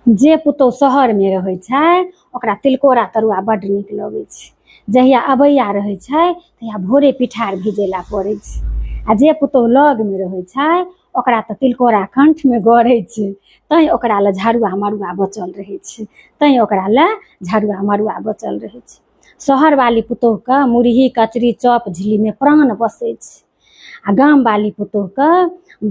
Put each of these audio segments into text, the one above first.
जे पुतौह शहर में रहै छै ओकरा तिलकोरा तरुआ बड्ड नीक लगै छै। जहिया अबैया रहै छै तहिया भोरे पिठार भिजेला पड़ै छै। आ जे पुतौह लग में रहै छै ओकरा तऽ तिलकोरा कंठ में गड़ै छै, तैं ओकरा ले झरुआ मरुआ बचल रहै छै, तैं ओकरा ले झरुआ मरुआ बचल रहै छै। शहर वाली पुतौह के मुरही कचरी चॉप झिल्ली में प्राण बसै छै। आ गाम वाली पुतौह के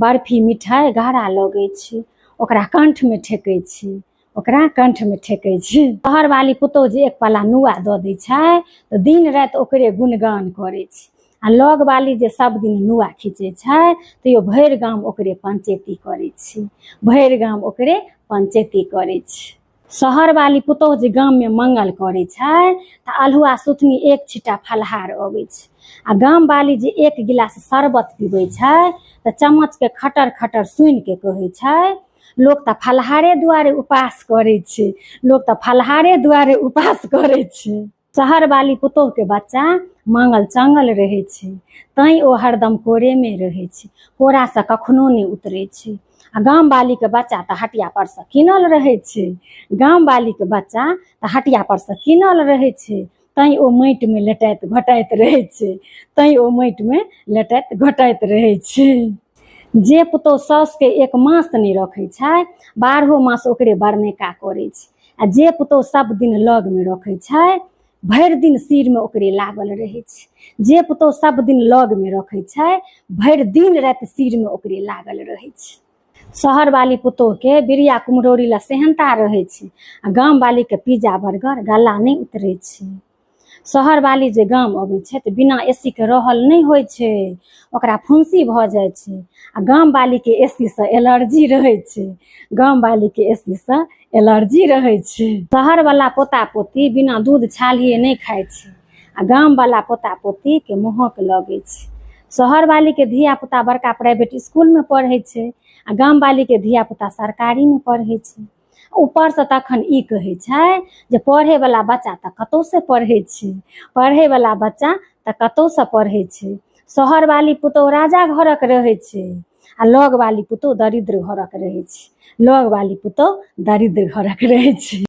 बर्फी मिठाई गहरा लगै छै, ओकरा कंठ में ठेकै छै, ओकरा कंठ में ठेकै छै। शहर वाली पुतौह जे एक पल्ला नुआ दऽ दै छै तऽ दिन राति ओकरे गुणगान करै छै। आ लग वाली जे सब दिन नुआ खींचे छै तैयो भरि गाम ओकरे पंचेती करै छै, भरि गाम ओकरे पंचेती करै छै। शहर वाली पुतौह जे गाम में मंगल करै छै तऽ अल्हुआ सुथनी एक छिट्टा फलहार अबै छै। आ गाम वाली जे एक गिलास शरबत पीबै छै तऽ चम्मच के खटर खटर सुनि के कहै छै लोग तऽ फलहारे दुआरे उपास करै छै, लोग तऽ फलहारे दुआरे उपास करै छै। शहर वाली पुतौह के बच्चा मांगल चांगल रहै छै, तैं ओ हरदम कोरे में रहै छै, कोरा से कखनो नहीं उतरै छै। आ गाम वाली के बच्चा तऽ हटिया पर से कीनल रहै छै, गाम वाली के बच्चा तऽ हटिया पर से कीनल रहै छै, तैं ओ माटि में लेटाइत घोटाइत रहै छै, तैं ओ माटि में लेटाइत घोटाइत रहै छै। जे पुतौह साउस के एक मास नहीं रखै छै 12 मास ओकरे बरनेका करै छै। आ जे पुतौह सब दिन लग में रखै छै भरि दिन सिर में ओकरे लागल रहै छै। जे पुतौह सब दिन लग में रखै छै भरि दिन राति सिर में ओकरे लागल रहै छै। शहर वाली पुतौह के बिरिया कुम्हरौरी ला सेहनता रहै छै, आ गाम वाली के पिज्जा बर्गर गला नहीं उतरै छै। शहर वाली जे गाम अबै छै तऽ बिना एसी के रहल नहीं होइ छै, ओकरा फुंसी भऽ जाइ छै। आ गाम वाली के एसी से एलर्जी रहै छै, गाम वाली के एसी से एलर्जी रहै छै। शहर वाला पोता पोती बिना दूध छालिए नहीं खाइ छै, आ गाम वाला पोता पोती के महक लगै छै। शहर वाली के धिया पुता बड़का प्राइवेट स्कूल में पढ़ै छै, आ गाम वाली के धिया पुता सरकारी में पढ़ै छै। ऊपर से तखन ई कहै छै जे पढ़े वाला बच्चा तऽ कतौ से पढ़ै छै, पढ़े वाला बच्चा तऽ कतौ से पढ़ै छै। शहर वाली पुतौह राजा घरक रहै छै, आ लग वाली पुतौह दरिद्र घरक रहै छै, लग वाली पुतौह दरिद्र घरक रहै छै।